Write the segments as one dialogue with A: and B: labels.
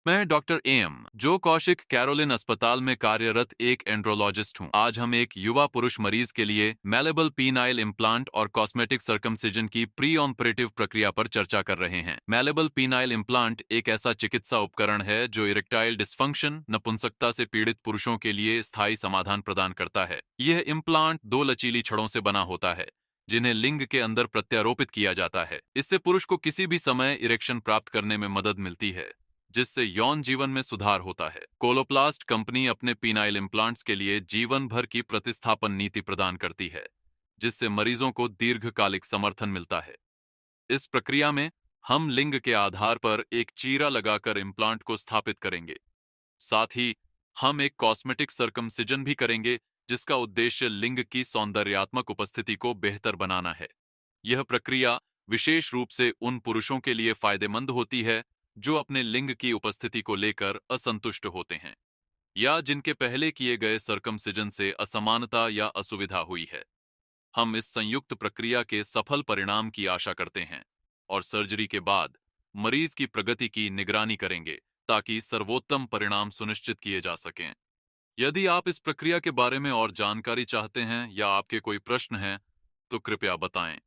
A: मैं doctor M जो Kaushik Caroline अस्पताल में कार्यरत एक एंड्रोलॉजिस्ट हूं। आज हम एक युवा पुरुष मरीज के लिए मैलेबल पीनाइल इम्प्लांट और कॉस्मेटिक सर्कमसिजन की प्री ऑपरेटिव प्रक्रिया पर चर्चा कर रहे हैं। मैलेबल पीनाइल इम्प्लांट एक ऐसा चिकित्सा उपकरण है जो इरेक्टाइल डिस्फंक्शन नपुंसकता से पीड़ित पुरुषों के लिए स्थायी समाधान प्रदान करता है। यह इम्प्लांट दो लचीली छड़ों से बना होता है जिन्हें लिंग के अंदर प्रत्यारोपित किया जाता है। इससे पुरुष को किसी भी समय इरेक्शन प्राप्त करने में मदद मिलती है, जिससे यौन जीवन में सुधार होता है। कोलोप्लास्ट कंपनी अपने पीनाइल इम्प्लांट्स के लिए जीवन भर की प्रतिस्थापन नीति प्रदान करती है, जिससे मरीजों को दीर्घकालिक समर्थन मिलता है। इस प्रक्रिया में हम लिंग के आधार पर एक चीरा लगाकर इम्प्लांट को स्थापित करेंगे। साथ ही हम एक कॉस्मेटिक सर्कमसिजन भी करेंगे, जिसका उद्देश्य लिंग की सौंदर्यात्मक उपस्थिति को बेहतर बनाना है। यह प्रक्रिया विशेष रूप से उन पुरुषों के लिए फायदेमंद होती है जो अपने लिंग की उपस्थिति को लेकर असंतुष्ट होते हैं या जिनके पहले किए गए सर्कमसिजन से असमानता या असुविधा हुई है। हम इस संयुक्त प्रक्रिया के सफल परिणाम की आशा करते हैं और सर्जरी के बाद मरीज की प्रगति की निगरानी करेंगे ताकि सर्वोत्तम परिणाम सुनिश्चित किए जा सकें। यदि आप इस प्रक्रिया के बारे में और जानकारी चाहते हैं या आपके कोई प्रश्न हैं, तो कृपया बताएं।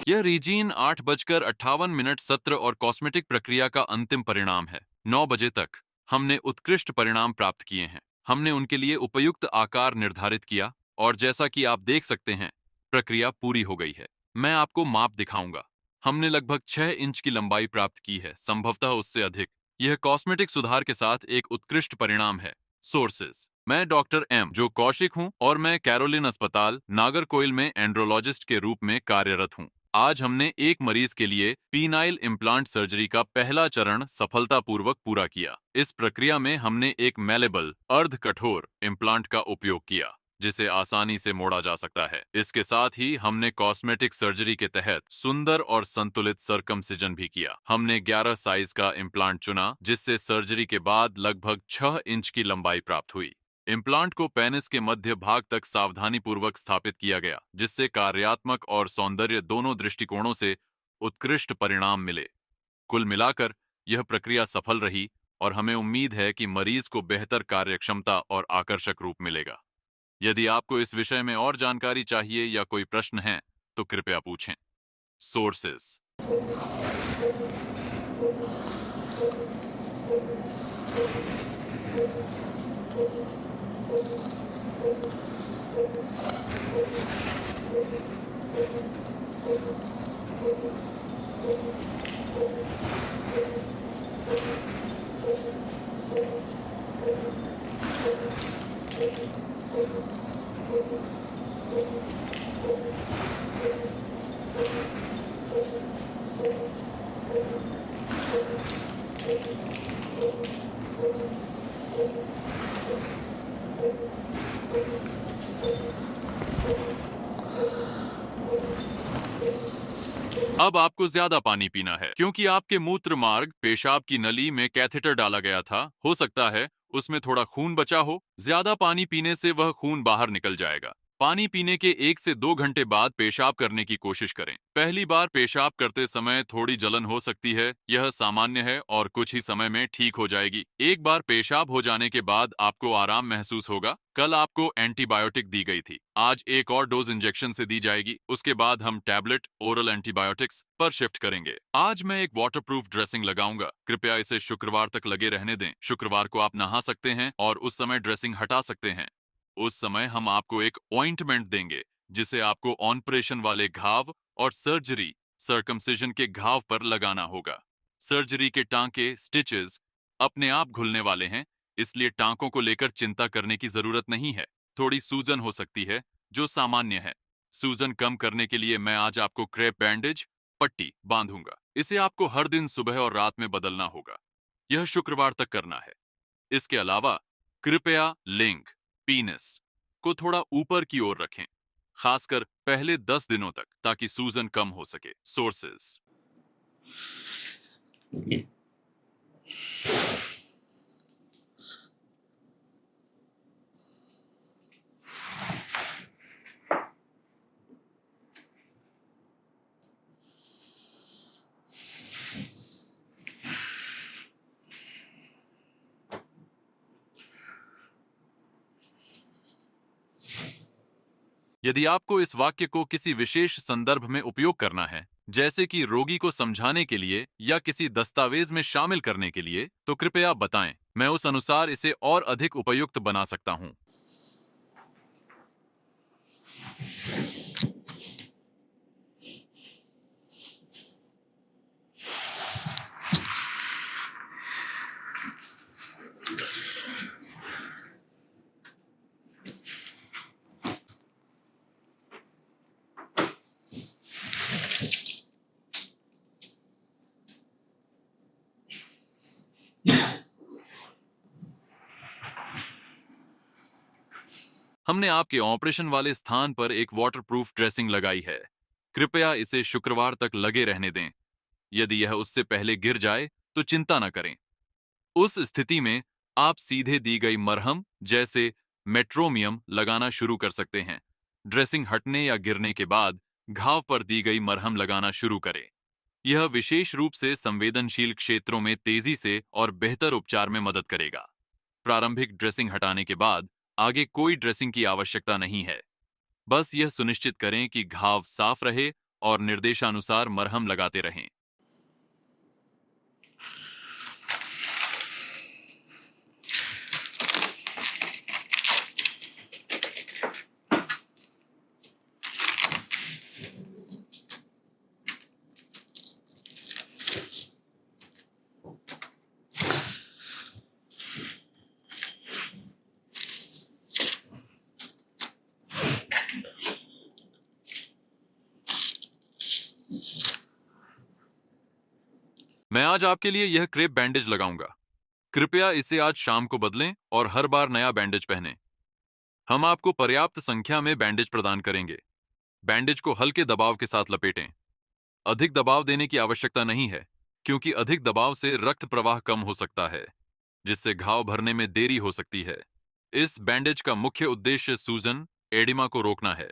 A: यह रीजीन 8:58 सत्र और कॉस्मेटिक प्रक्रिया का अंतिम परिणाम है। 9 बजे तक हमने उत्कृष्ट परिणाम प्राप्त किए हैं। हमने उनके लिए उपयुक्त आकार निर्धारित किया और जैसा कि आप देख सकते हैं, प्रक्रिया पूरी हो गई है। मैं आपको माप दिखाऊंगा। हमने लगभग 6 इंच की लंबाई प्राप्त की है, संभवतः उससे अधिक। यह कॉस्मेटिक सुधार के साथ एक उत्कृष्ट परिणाम है। सोर्सेज: मैं डॉक्टर एम जो कौशिक हूं और मैं कैरोलिन अस्पताल नागरकोइल में एंड्रोलॉजिस्ट के रूप में कार्यरत हूं। आज हमने एक मरीज के लिए पीनाइल इम्प्लांट सर्जरी का पहला चरण सफलतापूर्वक पूरा किया। इस प्रक्रिया में हमने एक मैलेबल अर्ध कठोर इम्प्लांट का उपयोग किया जिसे आसानी से मोड़ा जा सकता है। इसके साथ ही हमने कॉस्मेटिक सर्जरी के तहत सुंदर और संतुलित सर्कमसिजन भी किया। हमने 11 साइज का इम्प्लांट चुना जिससे सर्जरी के बाद लगभग 6 इंच की लंबाई प्राप्त हुई। इम्प्लांट को पेनिस के मध्य भाग तक सावधानीपूर्वक स्थापित किया गया जिससे कार्यात्मक और सौंदर्य दोनों दृष्टिकोणों से उत्कृष्ट परिणाम मिले। कुल मिलाकर यह प्रक्रिया सफल रही और हमें उम्मीद है कि मरीज को बेहतर कार्यक्षमता और आकर्षक रूप मिलेगा। यदि आपको इस विषय में और जानकारी चाहिए या कोई प्रश्न है तो कृपया पूछें। Sources. अब आपको ज्यादा पानी पीना है क्योंकि आपके मूत्र मार्ग पेशाब की नली में कैथेटर डाला गया था। हो सकता है उसमें थोड़ा खून बचा हो। ज्यादा पानी पीने से वह खून बाहर निकल जाएगा। पानी पीने के 1 से 2 घंटे बाद पेशाब करने की कोशिश करें। पहली बार पेशाब करते समय थोड़ी जलन हो सकती है, यह सामान्य है और कुछ ही समय में ठीक हो जाएगी। एक बार पेशाब हो जाने के बाद आपको आराम महसूस होगा। कल आपको एंटीबायोटिक दी गई थी, आज एक और डोज इंजेक्शन से दी जाएगी। उसके बाद हम टैबलेट ओरल एंटीबायोटिक्स पर शिफ्ट करेंगे। आज मैं एक वाटरप्रूफ ड्रेसिंग लगाऊंगा। कृपया इसे शुक्रवार तक लगे रहने दें। शुक्रवार को आप नहा सकते हैं और उस समय ड्रेसिंग हटा सकते हैं। उस समय हम आपको एक ऑइंटमेंट देंगे जिसे आपको ऑपरेशन वाले घाव और सर्जरी सर्कमसिजन के घाव पर लगाना होगा। सर्जरी के टांके स्टिचेस अपने आप घुलने वाले हैं, इसलिए टांकों को लेकर चिंता करने की जरूरत नहीं है। थोड़ी सूजन हो सकती है जो सामान्य है। सूजन कम करने के लिए मैं आज आपको क्रेप बैंडेज पट्टी बांधूंगा। इसे आपको हर दिन सुबह और रात में बदलना होगा। यह शुक्रवार तक करना है। इसके अलावा कृपया लिंग पीनस को थोड़ा ऊपर की ओर रखें, खासकर पहले 10 दिनों तक, ताकि सूजन कम हो सके। सोर्सेस। यदि आपको इस वाक्य को किसी विशेष संदर्भ में उपयोग करना है, जैसे कि रोगी को समझाने के लिए या किसी दस्तावेज में शामिल करने के लिए, तो कृपया बताएं। मैं उस अनुसार इसे और अधिक उपयुक्त बना सकता हूं। हमने आपके ऑपरेशन वाले स्थान पर एक वाटरप्रूफ ड्रेसिंग लगाई है। कृपया इसे शुक्रवार तक लगे रहने दें। यदि यह उससे पहले गिर जाए तो चिंता न करें। उस स्थिति में आप सीधे दी गई मरहम जैसे मेट्रोमियम लगाना शुरू कर सकते हैं। ड्रेसिंग हटने या गिरने के बाद घाव पर दी गई मरहम लगाना शुरू करें। यह विशेष रूप से संवेदनशील क्षेत्रों में तेजी से और बेहतर उपचार में मदद करेगा। प्रारंभिक ड्रेसिंग हटाने के बाद आगे कोई ड्रेसिंग की आवश्यकता नहीं है। बस यह सुनिश्चित करें कि घाव साफ रहे और निर्देशानुसार मरहम लगाते रहें। मैं आज आपके लिए यह क्रेप बैंडेज लगाऊंगा। कृपया इसे आज शाम को बदलें और हर बार नया बैंडेज पहनें। हम आपको पर्याप्त संख्या में बैंडेज प्रदान करेंगे। बैंडेज को हल्के दबाव के साथ लपेटें। अधिक दबाव देने की आवश्यकता नहीं है, क्योंकि अधिक दबाव से रक्त प्रवाह कम हो सकता है, जिससे घाव भरने में देरी हो सकती है। इस बैंडेज का मुख्य उद्देश्य सूजन, एडिमा को रोकना है,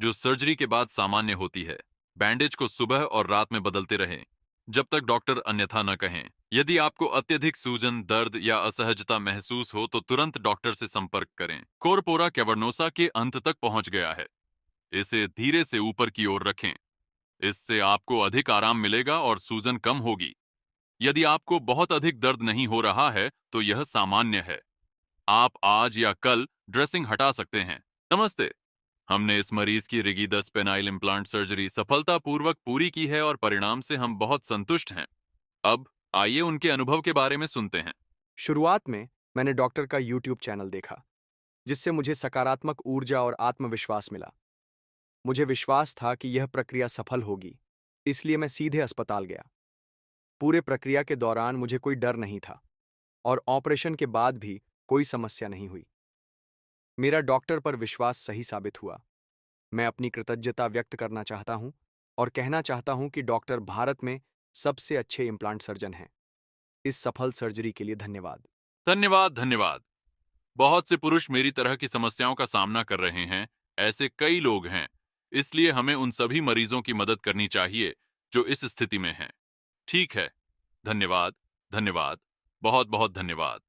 A: जो सर्जरी के बाद सामान्य होती है। बैंडेज को सुबह और रात में बदलते रहें, जब तक डॉक्टर अन्यथा न कहें। यदि आपको अत्यधिक सूजन, दर्द या असहजता महसूस हो तो तुरंत डॉक्टर से संपर्क करें। कोरपोरा कैवर्नोसा के अंत तक पहुंच गया है। इसे धीरे से ऊपर की ओर रखें। इससे आपको अधिक आराम मिलेगा और सूजन कम होगी। यदि आपको बहुत अधिक दर्द नहीं हो रहा है तो यह सामान्य है। आप आज या कल ड्रेसिंग हटा सकते हैं। नमस्ते। हमने इस मरीज की रिगिडस पेनाइल इम्प्लांट सर्जरी सफलतापूर्वक पूरी की है और परिणाम से हम बहुत संतुष्ट हैं। अब आइए उनके अनुभव के बारे में सुनते हैं।
B: शुरुआत में मैंने डॉक्टर का यूट्यूब चैनल देखा, जिससे मुझे सकारात्मक ऊर्जा और आत्मविश्वास मिला। मुझे विश्वास था कि यह प्रक्रिया सफल होगी, इसलिए मैं सीधे अस्पताल गया। पूरे प्रक्रिया के दौरान मुझे कोई डर नहीं था और ऑपरेशन के बाद भी कोई समस्या नहीं हुई। मेरा डॉक्टर पर विश्वास सही साबित हुआ। मैं अपनी कृतज्ञता व्यक्त करना चाहता हूं और कहना चाहता हूं कि डॉक्टर भारत में सबसे अच्छे इम्प्लांट सर्जन हैं। इस सफल सर्जरी के लिए धन्यवाद।
A: धन्यवाद, धन्यवाद। बहुत से पुरुष मेरी तरह की समस्याओं का सामना कर रहे हैं। ऐसे कई लोग हैं। इसलिए हमें उन सभी मरीजों की मदद करनी चाहिए जो इस स्थिति में हैं। ठीक है। धन्यवाद, धन्यवाद, बहुत बहुत धन्यवाद।